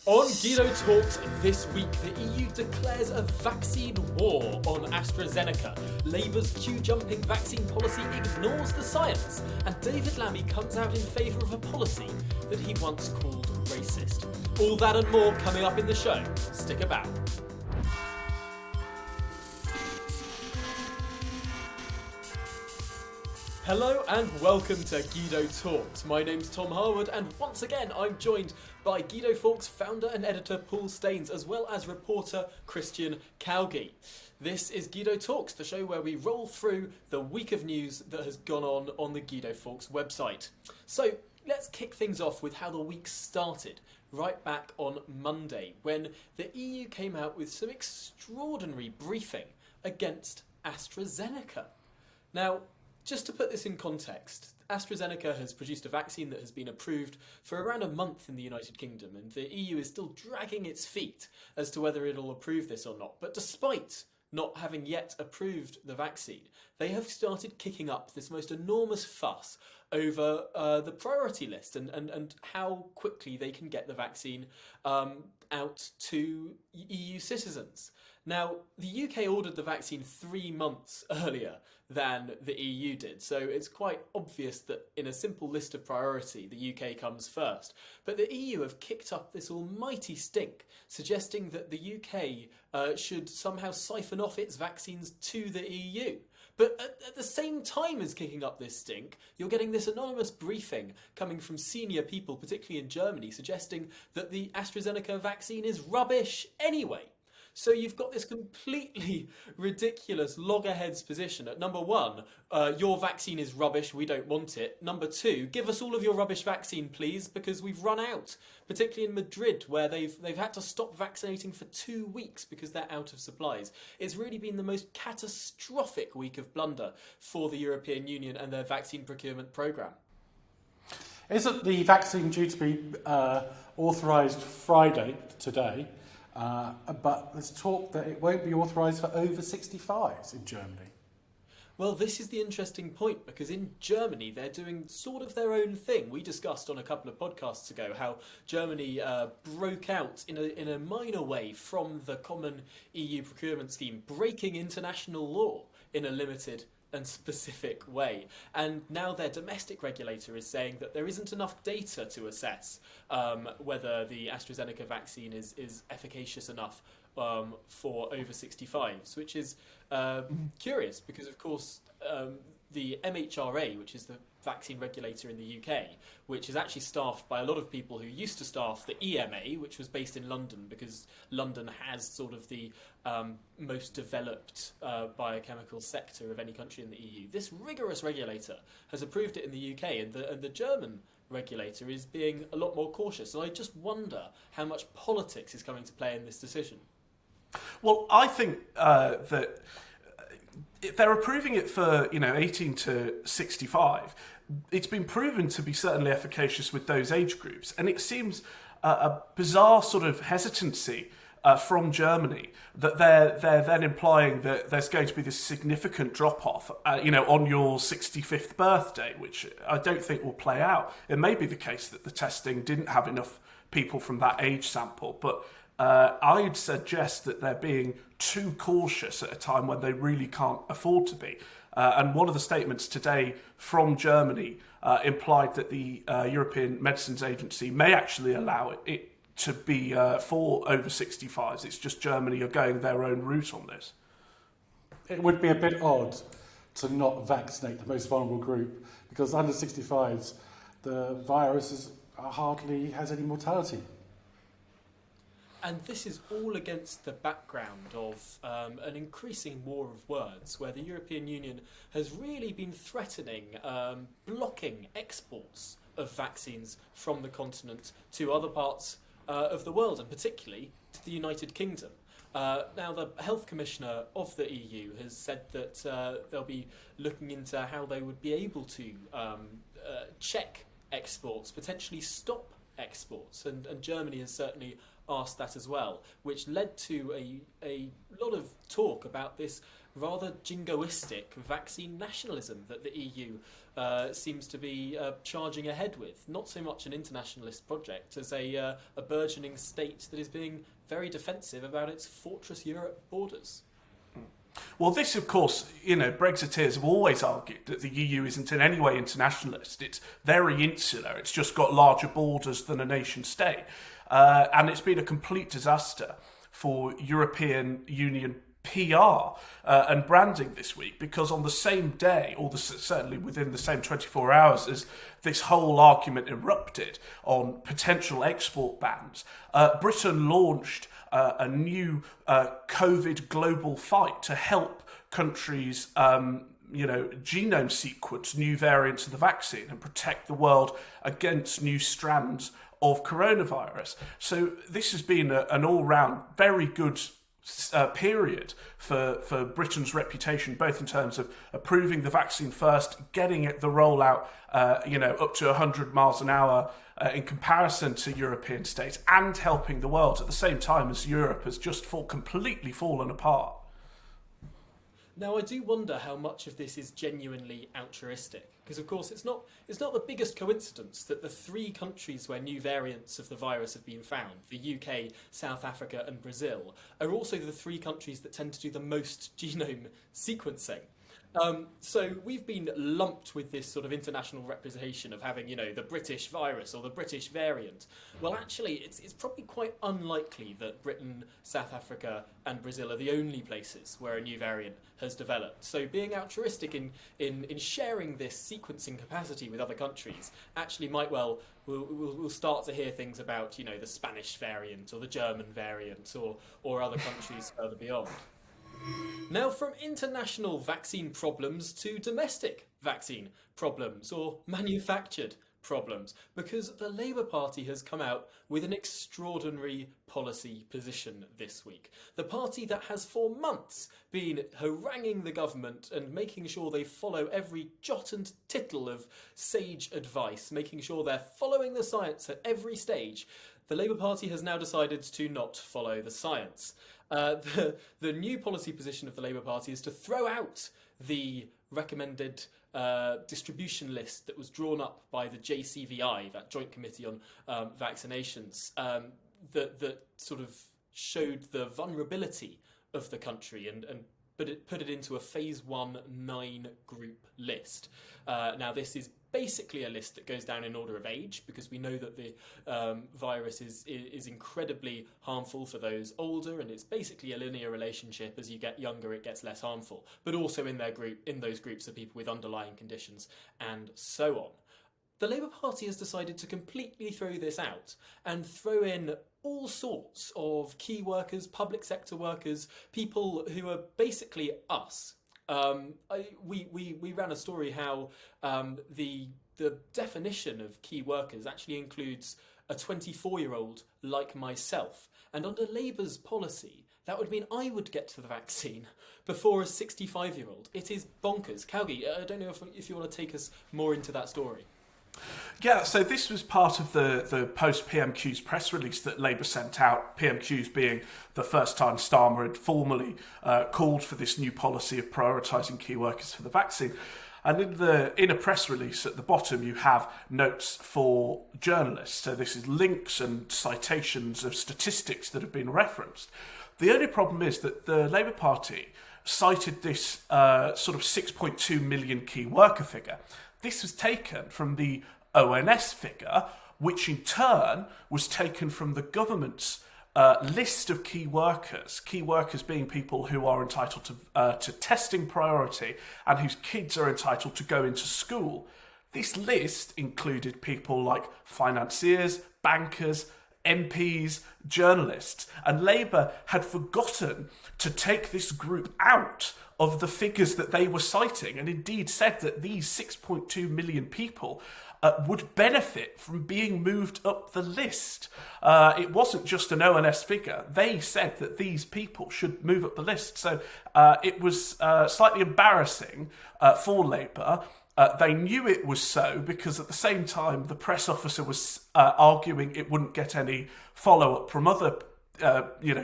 On Guido Talks this week, the EU declares a vaccine war on AstraZeneca. Labour's queue-jumping vaccine policy ignores the science, and David Lammy comes out in favour of a policy that he once called racist. All that and more coming up in the show. Stick about. Hello and welcome to Guido Talks. My name's Tom Harwood, and once again I'm joined by Guido Talks founder and editor Paul Staines, as well as reporter Christian Calgie. This is Guido Talks, the show where we roll through the week of news that has gone on the Guido Talks website. So let's kick things off with how the week started, right back on Monday, when the EU came out with some extraordinary briefing against AstraZeneca. Now, just to put this in context, AstraZeneca has produced a vaccine that has been approved for around a month in the United Kingdom, and the EU is still dragging its feet as to whether it'll approve this or not. But despite not having yet approved the vaccine, they have started kicking up this most enormous fuss over the priority list and how quickly they can get the vaccine out to EU citizens. Now, the UK ordered the vaccine 3 months earlier than the EU did, so it's quite obvious that in a simple list of priority, the UK comes first. But the EU have kicked up this almighty stink, suggesting that the UK should somehow siphon off its vaccines to the EU. But at the same time as kicking up this stink, you're getting this anonymous briefing coming from senior people, particularly in Germany, suggesting that the AstraZeneca vaccine is rubbish anyway. So you've got this completely ridiculous loggerheads position. At number one, your vaccine is rubbish, we don't want it. Number two, give us all of your rubbish vaccine, please, because we've run out. Particularly in Madrid, where they've had to stop vaccinating for 2 weeks because they're out of supplies. It's really been the most catastrophic week of blunder for the European Union and their vaccine procurement programme. Isn't the vaccine due to be authorised Friday, today? But there's talk that it won't be authorised for over 65s in Germany. Well, this is the interesting point, because in Germany they're doing sort of their own thing. We discussed on a couple of podcasts ago how Germany broke out in a minor way from the common EU procurement scheme, breaking international law in a limited and specific way. And now their domestic regulator is saying that there isn't enough data to assess whether the AstraZeneca vaccine is efficacious enough for over 65s, which is curious because, of course, the MHRA, which is the vaccine regulator in the UK, which is actually staffed by a lot of people who used to staff the EMA, which was based in London, because London has sort of the most developed biochemical sector of any country in the EU. This rigorous regulator has approved it in the UK, and the German regulator is being a lot more cautious. And I just wonder how much politics is coming to play in this decision. Well, I think that they're approving it for 18 to 65. It's been proven to be certainly efficacious with those age groups, and it seems a bizarre sort of hesitancy from Germany that they're then implying that there's going to be this significant drop off, on your 65th birthday, which I don't think will play out. It may be the case that the testing didn't have enough people from that age sample, but I'd suggest that they're being too cautious at a time when they really can't afford to be. And one of the statements today from Germany implied that the European Medicines Agency may actually allow it to be for over 65s. It's just Germany are going their own route on this. It would be a bit odd to not vaccinate the most vulnerable group, because under 65s, the virus hardly has any mortality. And this is all against the background of an increasing war of words, where the European Union has really been threatening blocking exports of vaccines from the continent to other parts of the world, and particularly to the United Kingdom. Now, the Health Commissioner of the EU has said that they'll be looking into how they would be able to check exports, potentially stop exports, and Germany has certainly asked that as well, which led to a lot of talk about this rather jingoistic vaccine nationalism that the EU seems to be charging ahead with. Not so much an internationalist project as a burgeoning state that is being very defensive about its Fortress Europe borders. Well, this, of course, Brexiteers have always argued that the EU isn't in any way internationalist. It's very insular. It's just got larger borders than a nation state. And it's been a complete disaster for European Union PR and branding this week, because on the same day, or certainly within the same 24 hours as this whole argument erupted on potential export bans, Britain launched a new COVID global fight to help countries genome sequence new variants of the vaccine and protect the world against new strands of coronavirus. So this has been an all-round very good period for Britain's reputation, both in terms of approving the vaccine first, getting it the rollout, up to 100 miles an hour in comparison to European states, and helping the world at the same time as Europe has just completely fallen apart. Now, I do wonder how much of this is genuinely altruistic, because of course it's not the biggest coincidence that the three countries where new variants of the virus have been found, the UK, South Africa and Brazil, are also the three countries that tend to do the most genome sequencing. So we've been lumped with this sort of international representation of having, the British virus or the British variant. Well, actually, it's probably quite unlikely that Britain, South Africa and Brazil are the only places where a new variant has developed. So being altruistic in sharing this sequencing capacity with other countries actually might we'll start to hear things about, the Spanish variant or the German variant or other countries further beyond. Now, from international vaccine problems to domestic vaccine problems or manufactured problems, because the Labour Party has come out with an extraordinary policy position this week. The party that has for months been haranguing the government and making sure they follow every jot and tittle of sage advice, making sure they're following the science at every stage. The Labour Party has now decided to not follow the science. The new policy position of the Labour Party is to throw out the recommended distribution list that was drawn up by the JCVI, that Joint Committee on Vaccinations, that sort of showed the vulnerability of the country and put it into a phase 1 9-group list. Now, this is basically a list that goes down in order of age, because we know that the virus is incredibly harmful for those older, and it's basically a linear relationship. As you get younger, it gets less harmful. But also in those groups are people with underlying conditions and so on. The Labour Party has decided to completely throw this out and throw in all sorts of key workers, public sector workers, people who are basically us. We ran a story how the definition of key workers actually includes a 24-year-old like myself. And under Labour's policy, that would mean I would get to the vaccine before a 65-year-old. It is bonkers. Calgi, I don't know if you want to take us more into that story. Yeah, so this was part of the post-PMQs press release that Labour sent out, PMQs being the first time Starmer had formally called for this new policy of prioritising key workers for the vaccine. And in a press release at the bottom, you have notes for journalists. So this is links and citations of statistics that have been referenced. The only problem is that the Labour Party cited this sort of 6.2 million key worker figure. This was taken from the ONS figure, which in turn was taken from the government's list of key workers being people who are entitled to testing priority and whose kids are entitled to go into school. This list included people like financiers, bankers, MPs, journalists, and Labour had forgotten to take this group out of the figures that they were citing, and indeed said that these 6.2 million people would benefit from being moved up the list. It wasn't just an ONS figure. They said that these people should move up the list. So it was slightly embarrassing for Labour. They knew it was so because at the same time the press officer was arguing it wouldn't get any follow-up from other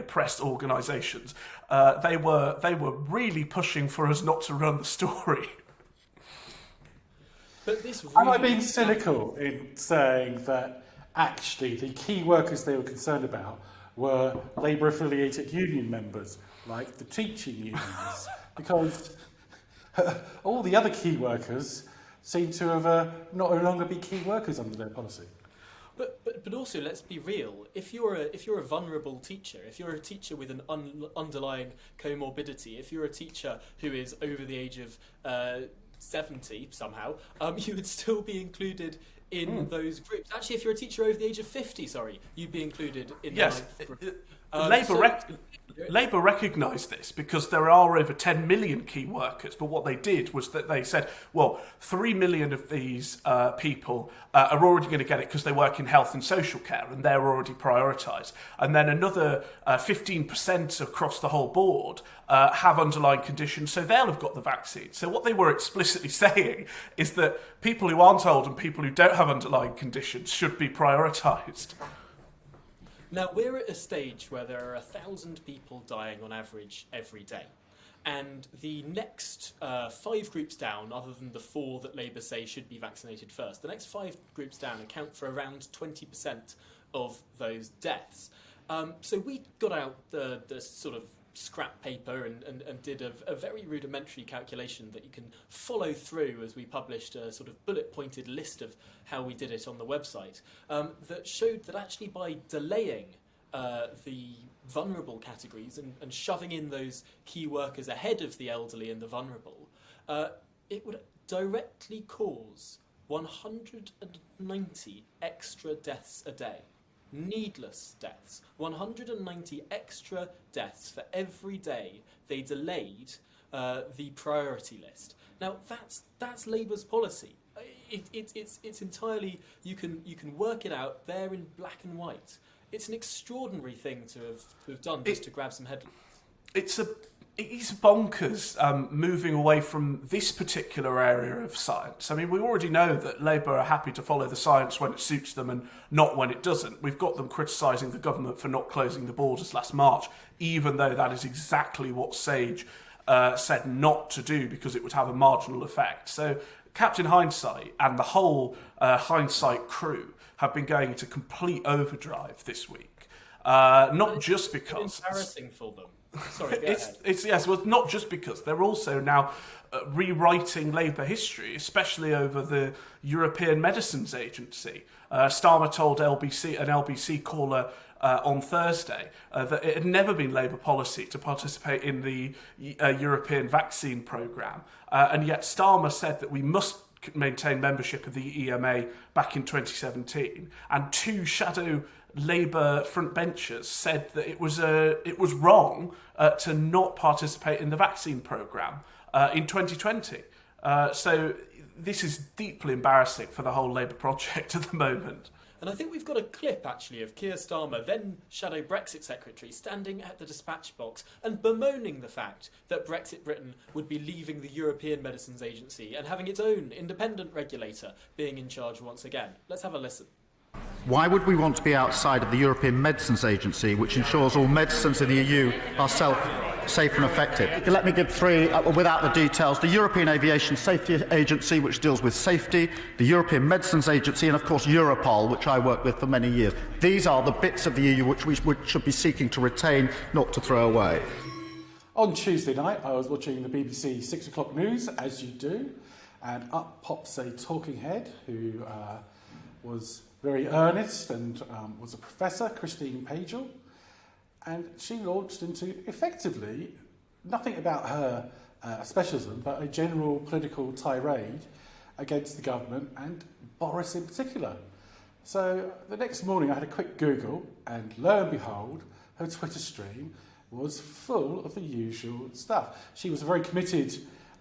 press organisations. They were really pushing for us not to run the story. But this Am I being cynical in saying that actually the key workers they were concerned about were Labour-affiliated union members, like the teaching unions? Because all the other key workers seem to have no longer be key workers under their policy. But also, let's be real. If you're a vulnerable teacher, if you're a teacher with an underlying comorbidity, if you're a teacher who is over the age of 70 somehow, you would still be included in those groups. Actually, if you're a teacher over the age of 50, you'd be included in the ninth group. Labour recognised this because there are over 10 million key workers, but what they did was that they said, well, 3 million of these people are already going to get it because they work in health and social care and they're already prioritised. And then another 15% across the whole board have underlying conditions, so they'll have got the vaccine. So what they were explicitly saying is that people who aren't old and people who don't have underlying conditions should be prioritised. Now, we're at a stage where there are 1,000 people dying on average every day. And the next 5 groups down, other than the 4 that Labour say should be vaccinated first, the next 5 groups down account for around 20% of those deaths. So we got out the sort of scrap paper and did a very rudimentary calculation that you can follow through as we published a sort of bullet-pointed list of how we did it on the website, that showed that actually by delaying the vulnerable categories and shoving in those key workers ahead of the elderly and the vulnerable, it would directly cause 190 extra deaths a day. Needless deaths. 190 extra deaths for every day they delayed the priority list. Now that's Labour's policy. It's entirely, you can work it out there in black and white. It's an extraordinary thing to have done just to grab some headlines. It is bonkers moving away from this particular area of science. I mean, we already know that Labour are happy to follow the science when it suits them and not when it doesn't. We've got them criticising the government for not closing the borders last March, even though that is exactly what Sage said not to do because it would have a marginal effect. So Captain Hindsight and the whole Hindsight crew have been going into complete overdrive this week. Not just because... It's embarrassing for them. Sorry, go ahead. Yes, well, not just because they're also now rewriting Labour history, especially over the European Medicines Agency. Starmer told an LBC caller on Thursday that it had never been Labour policy to participate in the European vaccine programme, and yet Starmer said that we must maintain membership of the EMA back in 2017, and 2 shadow Labour frontbenchers said that it was wrong to not participate in the vaccine programme in 2020. So this is deeply embarrassing for the whole Labour project at the moment. And I think we've got a clip, actually, of Keir Starmer, then Shadow Brexit Secretary, standing at the dispatch box and bemoaning the fact that Brexit Britain would be leaving the European Medicines Agency and having its own independent regulator being in charge once again. Let's have a listen. Why would we want to be outside of the European Medicines Agency, which ensures all medicines in the EU are safe and effective? Let me give 3, without the details. The European Aviation Safety Agency, which deals with safety, the European Medicines Agency, and, of course, Europol, which I worked with for many years. These are the bits of the EU which we should be seeking to retain, not to throw away. On Tuesday night, I was watching the BBC 6 o'clock news, as you do, and up pops a talking head who was very earnest and was a professor, Christine Pagel, and she launched into, effectively, nothing about her specialism, but a general political tirade against the government and Boris in particular. So the next morning I had a quick Google, and lo and behold, her Twitter stream was full of the usual stuff. She was a very committed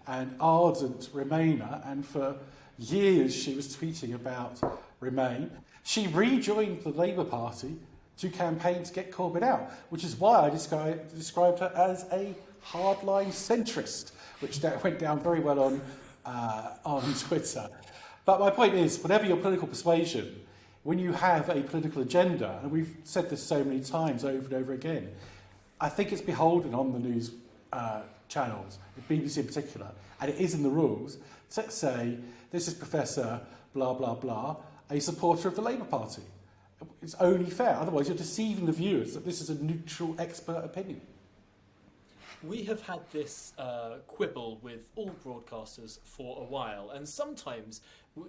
and ardent Remainer, and for years she was tweeting about Remain. She rejoined the Labour Party to campaign to get Corbyn out, which is why I described her as a hardline centrist, which went down very well on on Twitter. But my point is, whatever your political persuasion, when you have a political agenda, and we've said this so many times over and over again, I think it's beholden on the news channels, the BBC in particular, and it is in the rules, to say, this is Professor blah, blah, blah, a supporter of the Labour Party. It's only fair, otherwise you're deceiving the viewers that this is a neutral expert opinion. We have had this quibble with all broadcasters for a while, and sometimes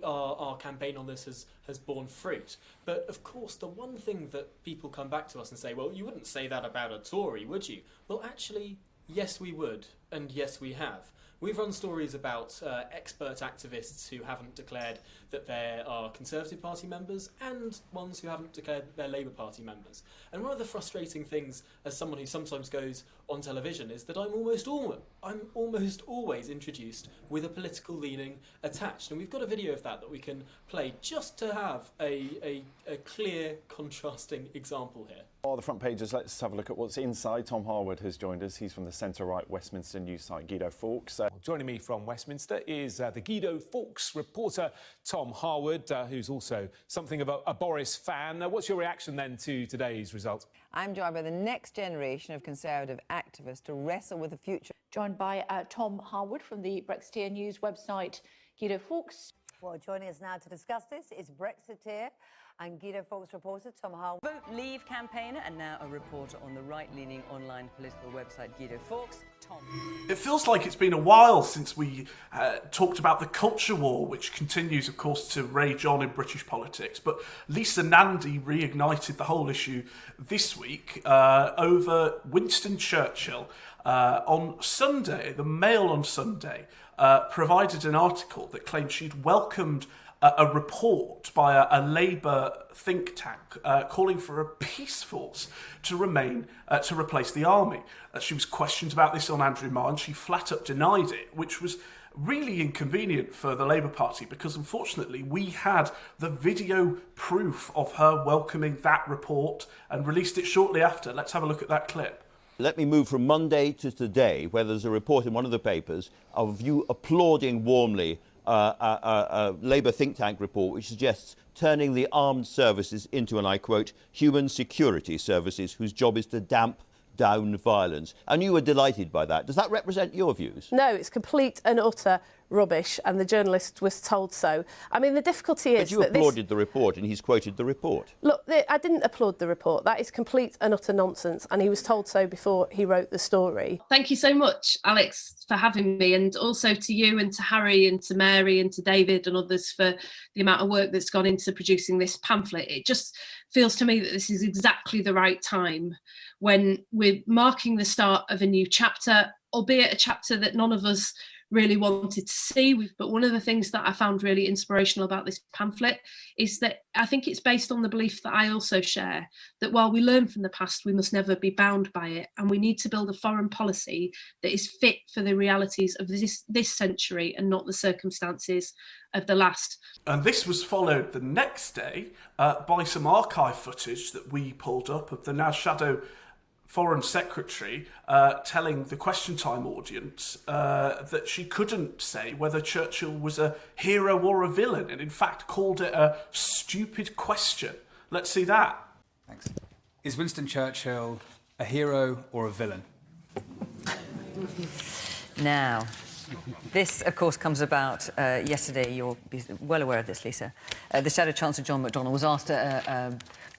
our campaign on this has borne fruit. But of course, the one thing that people come back to us and say, well, you wouldn't say that about a Tory, would you? Well, actually, yes, we would, and yes, we have. We've run stories about expert activists who haven't declared that they are Conservative Party members and ones who haven't declared that they're Labour Party members. And one of the frustrating things as someone who sometimes goes on television is that I'm almost always introduced with a political leaning attached. And we've got a video of that we can play just to have a clear contrasting example here. On the front pages, let's have a look at what's inside. Tom Harwood has joined us. He's from the centre-right Westminster news site Guido Fawkes. Joining me from Westminster is the Guido Fawkes reporter, Tom Harwood, who's also something of a Boris fan. What's your reaction then to today's result? I'm joined by the next generation of Conservative activists to wrestle with the future. Joined by Tom Harwood from the Brexiteer News website, Guido Fawkes. Well, joining us now to discuss this is Brexiteer and Guido Fawkes reporter Tom Harwood. Vote Leave campaigner and now a reporter on the right-leaning online political website Guido Fawkes. Tom. It feels like it's been a while since we talked about the culture war, which continues, of course, to rage on in British politics. But Lisa Nandy reignited the whole issue this week over Winston Churchill. On Sunday, the Mail on Sunday provided an article that claimed she'd welcomed a report by a Labour think tank calling for a peace force to replace the army. She was questioned about this on Andrew Marr, and she flat up denied it, which was really inconvenient for the Labour Party because, unfortunately, we had the video proof of her welcoming that report and released it shortly after. Let's have a look at that clip. Let me move from Monday to today, where there's a report in one of the papers of you applauding warmly a Labour think tank report which suggests turning the armed services into, and I quote, human security services whose job is to damp down violence. And you were delighted by that. Does that represent your views? No, it's complete and utter rubbish, and the journalist was told so. I mean, the difficulty is that you applauded the report, and he's quoted the report. Look, I didn't applaud the report. That is complete and utter nonsense, and he was told so before he wrote the story. Thank you so much, Alex, for having me, and also to you and to Harry and to Mary and to David and others for the amount of work that's gone into producing this pamphlet. It just feels to me that this is exactly the right time when we're marking the start of a new chapter, albeit a chapter that none of us really wanted to see. But one of the things that I found really inspirational about this pamphlet is that I think it's based on the belief that I also share, that while we learn from the past, we must never be bound by it, and we need to build a foreign policy that is fit for the realities of this century and not the circumstances of the last. And this was followed the next day by some archive footage that we pulled up of the now shadow Foreign Secretary telling the Question Time audience that she couldn't say whether Churchill was a hero or a villain, and in fact called it a stupid question. Let's see that. Thanks. Is Winston Churchill a hero or a villain? Now, this, of course, comes about yesterday. You'll be well aware of this, Lisa. The Shadow Chancellor John McDonnell was asked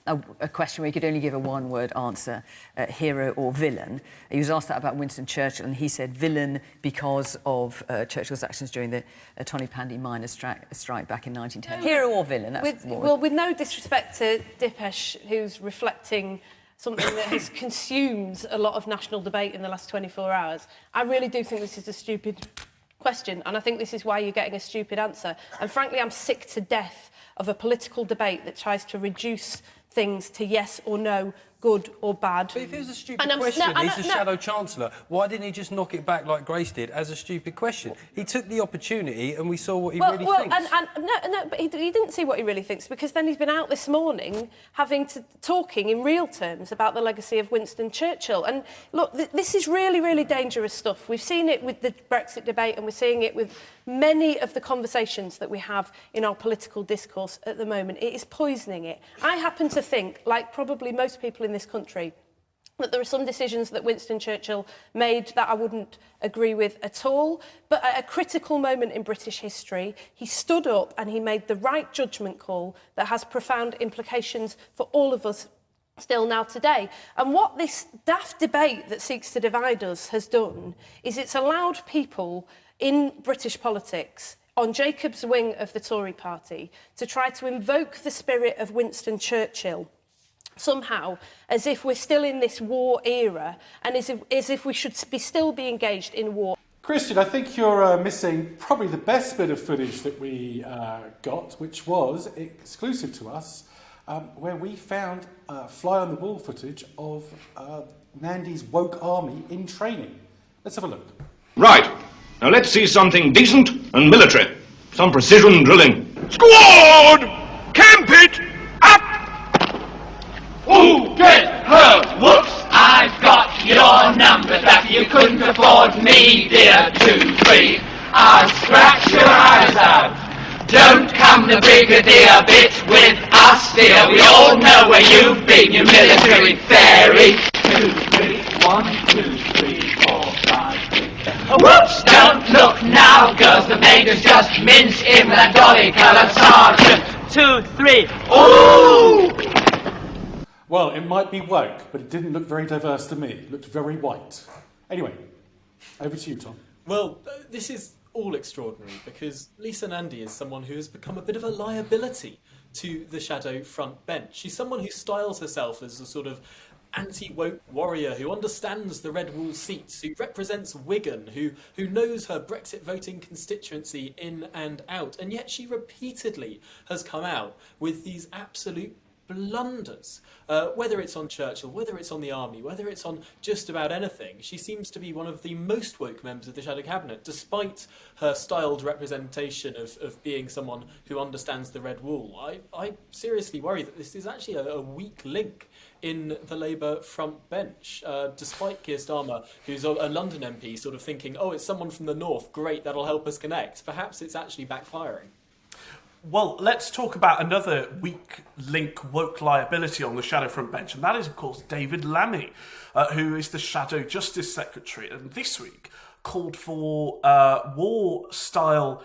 a question where he could only give a one-word answer, hero or villain. He was asked that about Winston Churchill, and he said villain because of Churchill's actions during the Tony-Pandy miners' strike back in 1910. Hero or villain? That's with no disrespect to Dipesh, who's reflecting something that has consumed a lot of national debate in the last 24 hours, I really do think this is a stupid question, and I think this is why you're getting a stupid answer. And frankly, I'm sick to death of a political debate that tries to reduce things to yes or no, good or bad. But if it was a stupid question, he's the Shadow Chancellor. Why didn't he just knock it back like Grace did as a stupid question? He took the opportunity and we saw what he really thinks. But he didn't see what he really thinks, because then he's been out this morning talking in real terms about the legacy of Winston Churchill. And look, this is really, really dangerous stuff. We've seen it with the Brexit debate, and we're seeing it with many of the conversations that we have in our political discourse at the moment. It is poisoning it. I happen to think, like probably most people in this country, that there are some decisions that Winston Churchill made that I wouldn't agree with at all. But at a critical moment in British history, he stood up and he made the right judgment call that has profound implications for all of us still now today. And what this daft debate that seeks to divide us has done is it's allowed people in British politics on Jacob's wing of the Tory party to try to invoke the spirit of Winston Churchill somehow, as if we're still in this war era, and as if we should still be engaged in war. Christian, I think you're missing probably the best bit of footage that we got, which was exclusive to us, where we found fly-on-the-wall footage of Nandy's woke army in training. Let's have a look. Right. Now let's see something decent and military. Some precision drilling. Squad! Camp it! Up! Ooh, get hurt! Whoops! I've got your number back. You couldn't afford me, dear 2-3. I'll scratch your eyes out. Don't come the brigadier bit with us, dear. We all know where you've been, you military fairy. 2, 3, 1, 2, 3, 4, 5, 6. Whoops! Don't look now, girls. The major's just minced in with that dolly-coloured sergeant. 2, 3. Ooh! Well, it might be woke, but it didn't look very diverse to me. It looked very white. Anyway, over to you, Tom. Well, this is all extraordinary, because Lisa Nandy is someone who has become a bit of a liability to the shadow front bench. She's someone who styles herself as a sort of anti-woke warrior who understands the red wall seats, who represents Wigan, who knows her Brexit voting constituency in and out, and yet she repeatedly has come out with these absolute blunders, whether it's on Churchill, whether it's on the army, whether it's on just about anything. She seems to be one of the most woke members of the Shadow Cabinet, despite her styled representation of being someone who understands the red wall. I seriously worry that this is actually a weak link in the Labour front bench, despite Keir Starmer, who's a London MP, sort of thinking, oh, it's someone from the north, great, that'll help us connect. Perhaps it's actually backfiring. Well, let's talk about another weak link woke liability on the Shadow front bench, and that is, of course, David Lammy, who is the Shadow Justice Secretary, and this week called for war-style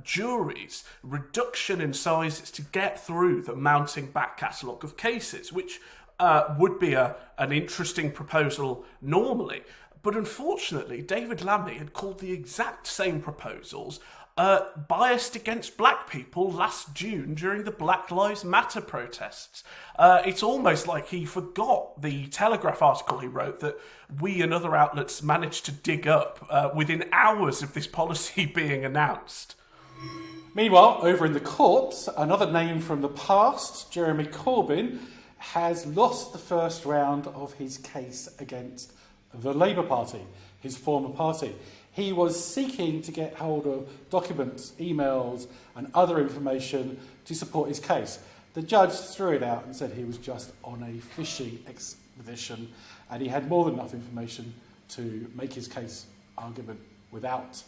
juries, reduction in sizes to get through the mounting back catalogue of cases, which would be an interesting proposal normally. But unfortunately, David Lammy had called the exact same proposals biased against black people last June during the Black Lives Matter protests. It's almost like he forgot the Telegraph article he wrote that we and other outlets managed to dig up within hours of this policy being announced. Meanwhile, over in the courts, another name from the past, Jeremy Corbyn, has lost the first round of his case against the Labour Party, his former party. He was seeking to get hold of documents, emails and other information to support his case. The judge threw it out and said he was just on a fishing expedition and he had more than enough information to make his case argument without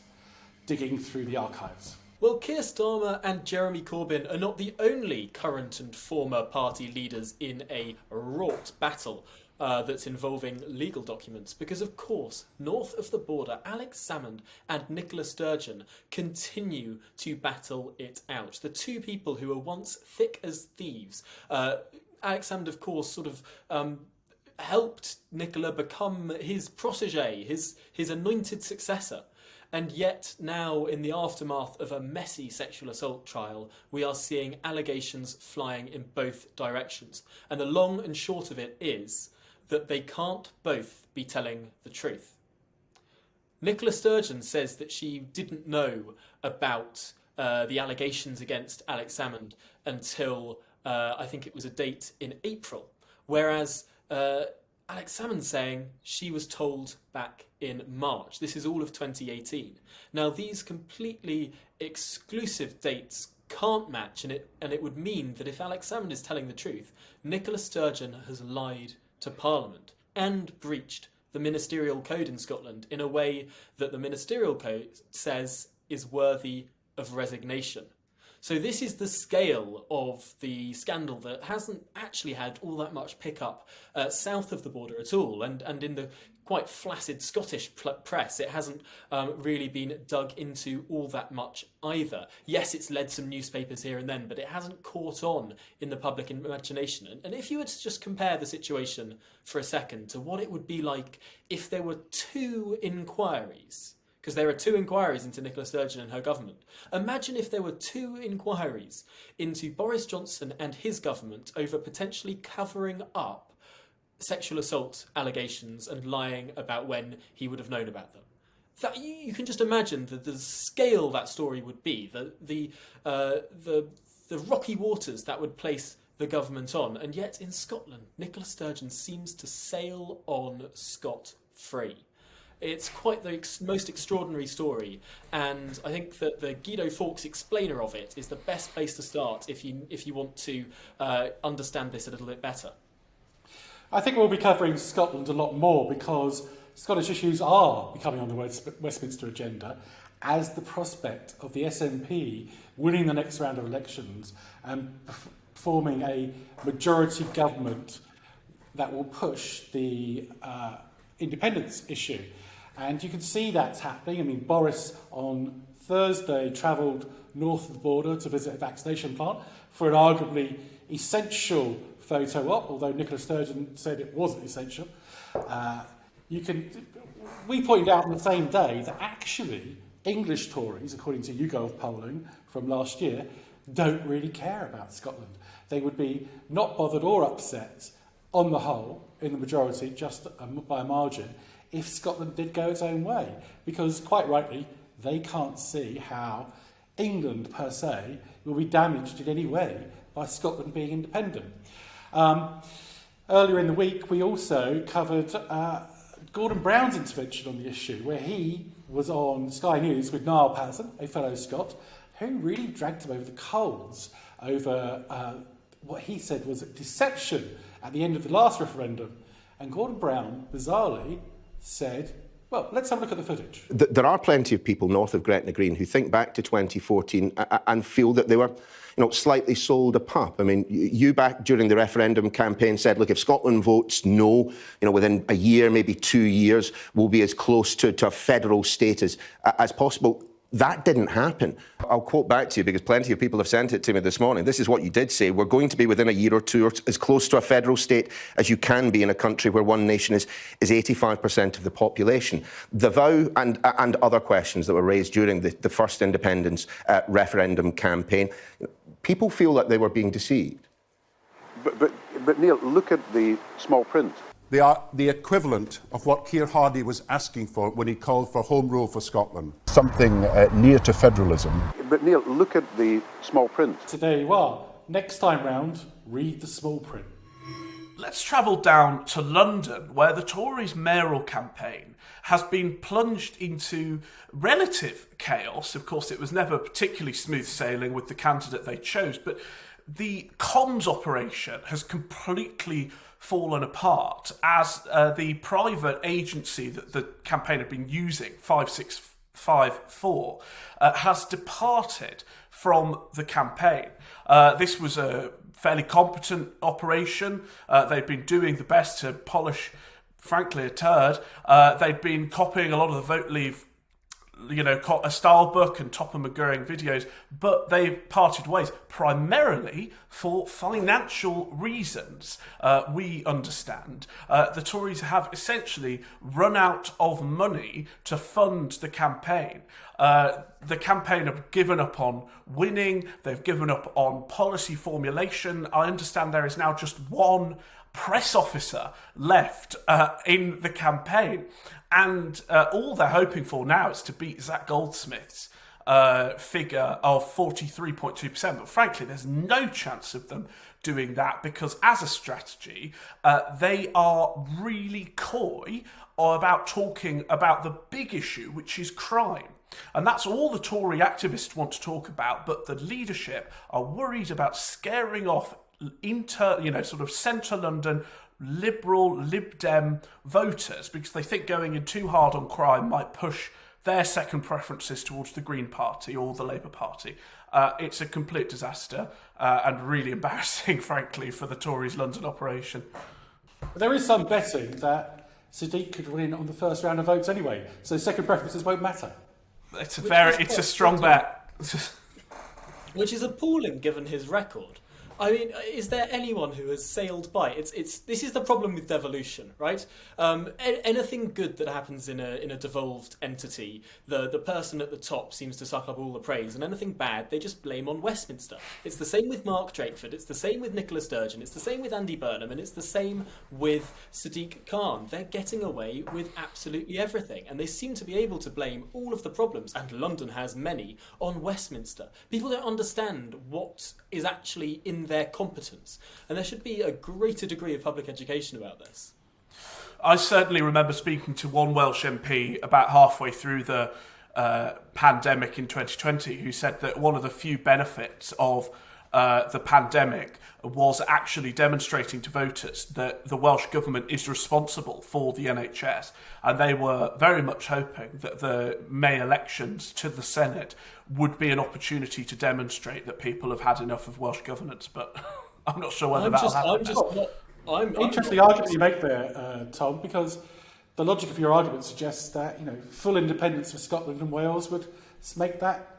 digging through the archives. Well, Keir Starmer and Jeremy Corbyn are not the only current and former party leaders in a wrought battle that's involving legal documents, because of course, north of the border, Alex Salmond and Nicola Sturgeon continue to battle it out. The two people who were once thick as thieves. Alex Salmond, of course, sort of helped Nicola become his protégé, his anointed successor. And yet now, in the aftermath of a messy sexual assault trial, we are seeing allegations flying in both directions. And the long and short of it is that they can't both be telling the truth. Nicola Sturgeon says that she didn't know about the allegations against Alex Salmond until I think it was a date in April, whereas Alex Salmond saying she was told back in March. This is all of 2018. Now, these completely exclusive dates can't match, and it would mean that if Alex Salmond is telling the truth, Nicola Sturgeon has lied to Parliament and breached the ministerial code in Scotland in a way that the ministerial code says is worthy of resignation. So this is the scale of the scandal that hasn't actually had all that much pickup south of the border at all, and in the quite flaccid Scottish press, it hasn't really been dug into all that much either. Yes, it's led some newspapers here and then, but it hasn't caught on in the public imagination. And if you were to just compare the situation for a second to what it would be like if there were two inquiries, because there are two inquiries into Nicola Sturgeon and her government. Imagine if there were two inquiries into Boris Johnson and his government over potentially covering up sexual assault allegations and lying about when he would have known about them. That you can just imagine the scale that story would be, the rocky waters that would place the government on. And yet in Scotland, Nicola Sturgeon seems to sail on scot-free. It's quite the most extraordinary story, and I think that the Guido Fawkes explainer of it is the best place to start if you want to understand this a little bit better. I think we'll be covering Scotland a lot more because Scottish issues are becoming on the Westminster agenda as the prospect of the SNP winning the next round of elections and forming a majority government that will push the independence issue. And you can see that's happening. I mean, Boris on Thursday travelled north of the border to visit a vaccination plant for an arguably essential photo op, although Nicola Sturgeon said it wasn't essential. We pointed out on the same day that actually English Tories, according to YouGov polling from last year, don't really care about Scotland. They would be not bothered or upset on the whole, in the majority, just by a margin, if Scotland did go its own way. Because, quite rightly, they can't see how England, per se, will be damaged in any way by Scotland being independent. Earlier in the week, we also covered Gordon Brown's intervention on the issue, where he was on Sky News with Niall Patterson, a fellow Scot, who really dragged him over the coals over what he said was a deception at the end of the last referendum. And Gordon Brown, bizarrely, said, well, let's have a look at the footage. There are plenty of people north of Gretna Green who think back to 2014 and feel that they were, slightly sold a pup. I mean, you back during the referendum campaign said, look, if Scotland votes no, within a year, maybe 2 years, we'll be as close to a federal status as possible. That didn't happen. I'll quote back to you because plenty of people have sent it to me this morning. This is what you did say. We're going to be within a year or two as close to a federal state as you can be in a country where one nation is 85% of the population. The vow and other questions that were raised during the first independence referendum campaign, people feel that they were being deceived. But Neil, look at the small print. They are the equivalent of what Keir Hardie was asking for when he called for home rule for Scotland. Something near to federalism. But Neil, look at the small print. So there you are. Next time round, read the small print. Let's travel down to London, where the Tories' mayoral campaign has been plunged into relative chaos. Of course, it was never particularly smooth sailing with the candidate they chose, but the comms operation has completely fallen apart as the private agency that the campaign had been using, 5654, has departed from the campaign. This was a fairly competent operation. They'd been doing the best to polish, frankly, a turd. They'd been copying a lot of the Vote Leave a style book and Topper McGurring videos, but they parted ways primarily for financial reasons. We understand the Tories have essentially run out of money to fund the campaign. The campaign have given up on winning, they've given up on policy formulation. I understand there is now just one press officer left in the campaign. And all they're hoping for now is to beat Zach Goldsmith's figure of 43.2%. But frankly, there's no chance of them doing that because as a strategy, they are really coy about talking about the big issue, which is crime. And that's all the Tory activists want to talk about, but the leadership are worried about scaring off sort of centre London liberal Lib Dem voters because they think going in too hard on crime might push their second preferences towards the Green Party or the Labour Party. It's a complete disaster and really embarrassing, frankly, for the Tories' London operation. But there is some betting that Sadiq could win on the first round of votes anyway, so second preferences won't matter. It's a strong bet. Which is appalling given his record. I mean, is there anyone who has sailed by? This is the problem with devolution, right? Anything good that happens in a devolved entity, the person at the top seems to suck up all the praise, and anything bad they just blame on Westminster. It's the same with Mark Drakeford, it's the same with Nicola Sturgeon, it's the same with Andy Burnham, and it's the same with Sadiq Khan. They're getting away with absolutely everything, and they seem to be able to blame all of the problems, and London has many, on Westminster. People don't understand what is actually in their competence, and there should be a greater degree of public education about this. I certainly remember speaking to one Welsh MP about halfway through the pandemic in 2020 who said that one of the few benefits of the pandemic was actually demonstrating to voters that the Welsh Government is responsible for the NHS, and they were very much hoping that the May elections to the Senate would be an opportunity to demonstrate that people have had enough of Welsh governance, but I'm not sure whether that'll happen. Interesting argument you make there, Tom, because the logic of your argument suggests that full independence of Scotland and Wales would make that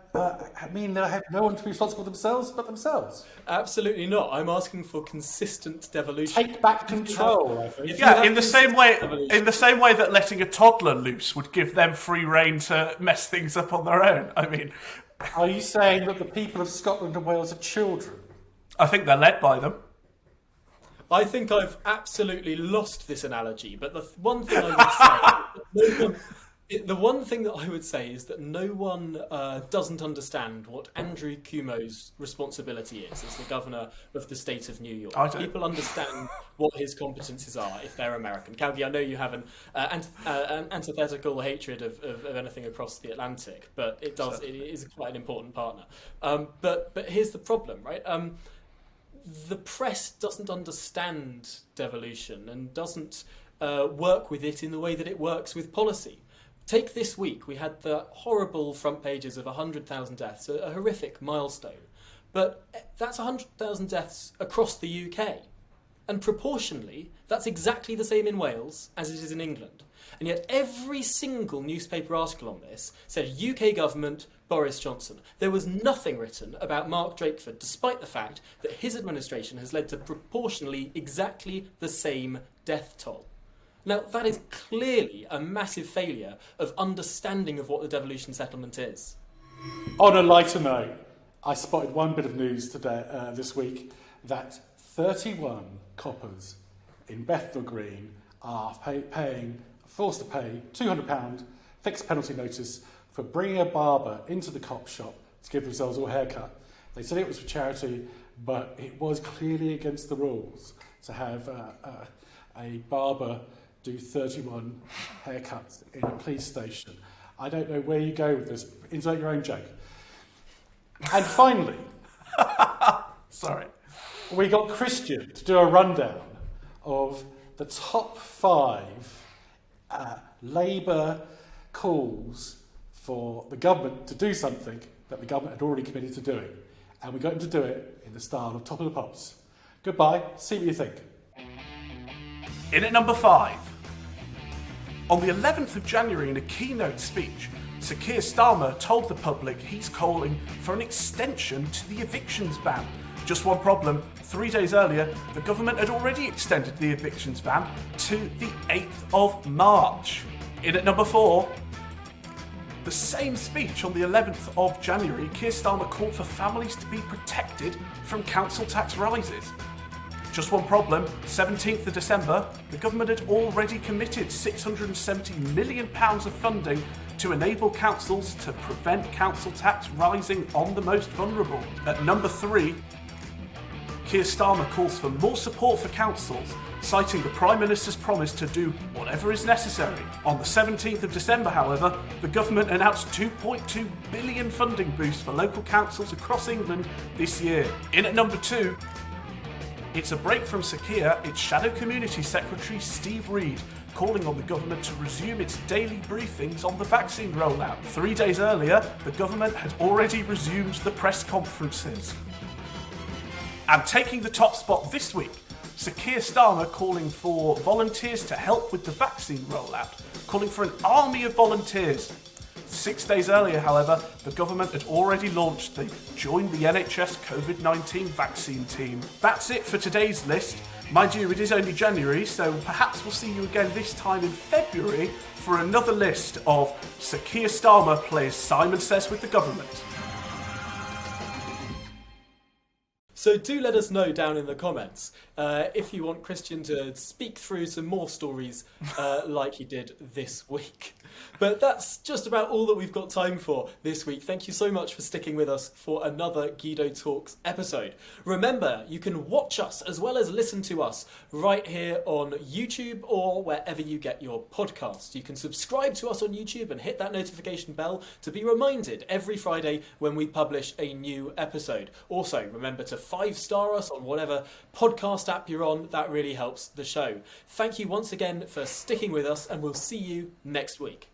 mean they have no one to be responsible themselves but themselves. Absolutely not. I'm asking for consistent devolution. Take back control, I think. Yeah, in the same way that letting a toddler loose would give them free rein to mess things up on their own. I mean, are you saying that the people of Scotland and Wales are children? I think they're led by them. I think I've absolutely lost this analogy, but the one thing I would say is that no one doesn't understand what Andrew Cuomo's responsibility is as the governor of the state of New York. People understand what his competences are if they're American. Calgie, I know you have an antithetical hatred of anything across the Atlantic, but it is quite an important partner. But here's the problem, right? The press doesn't understand devolution and doesn't work with it in the way that it works with policy. Take this week, we had the horrible front pages of 100,000 deaths, a horrific milestone. But that's 100,000 deaths across the UK. And proportionally, that's exactly the same in Wales as it is in England. And yet every single newspaper article on this said UK government, Boris Johnson. There was nothing written about Mark Drakeford, despite the fact that his administration has led to proportionally exactly the same death toll. Now, that is clearly a massive failure of understanding of what the devolution settlement is. On a lighter note, I spotted one bit of news today, this week, that 31 coppers in Bethnal Green are forced to pay £200 fixed penalty notice for bringing a barber into the cop shop to give themselves a haircut. They said it was for charity, but it was clearly against the rules to have a barber do 31 haircuts in a police station. I don't know where you go with this. Insert your own joke. And finally, sorry, we got Christian to do a rundown of the top 5 Labour calls for the government to do something that the government had already committed to doing. And we got him to do it in the style of Top of the Pops. Goodbye, see what you think. In at number 5. On the 11th of January, in a keynote speech, Sir Keir Starmer told the public he's calling for an extension to the evictions ban. Just one problem, 3 days earlier, the government had already extended the evictions ban to the 8th of March. In at number 4, the same speech on the 11th of January, Keir Starmer called for families to be protected from council tax rises. Just one problem, 17th of December, the government had already committed £670 million of funding to enable councils to prevent council tax rising on the most vulnerable. At number 3, Keir Starmer calls for more support for councils, citing the Prime Minister's promise to do whatever is necessary. On the 17th of December, however, the government announced £2.2 billion funding boost for local councils across England this year. In at number 2, it's a break from Sir Keir, it's Shadow Community Secretary Steve Reed calling on the government to resume its daily briefings on the vaccine rollout. 3 days earlier, the government had already resumed the press conferences. And taking the top spot this week, Sir Keir Starmer calling for volunteers to help with the vaccine rollout, calling for an army of volunteers. 6 days earlier, however, the government had already launched the Join the NHS COVID-19 vaccine team. That's it for today's list. Mind you, it is only January, so perhaps we'll see you again this time in February for another list of Sir Keir Starmer plays Simon Says with the government. So do let us know down in the comments if you want Christian to speak through some more stories like he did this week. But that's just about all that we've got time for this week. Thank you so much for sticking with us for another Guido Talks episode. Remember, you can watch us as well as listen to us right here on YouTube or wherever you get your podcasts. You can subscribe to us on YouTube and hit that notification bell to be reminded every Friday when we publish a new episode. Also, remember to 5-star us on whatever podcast app you're on. That really helps the show. Thank you once again for sticking with us, and we'll see you next week.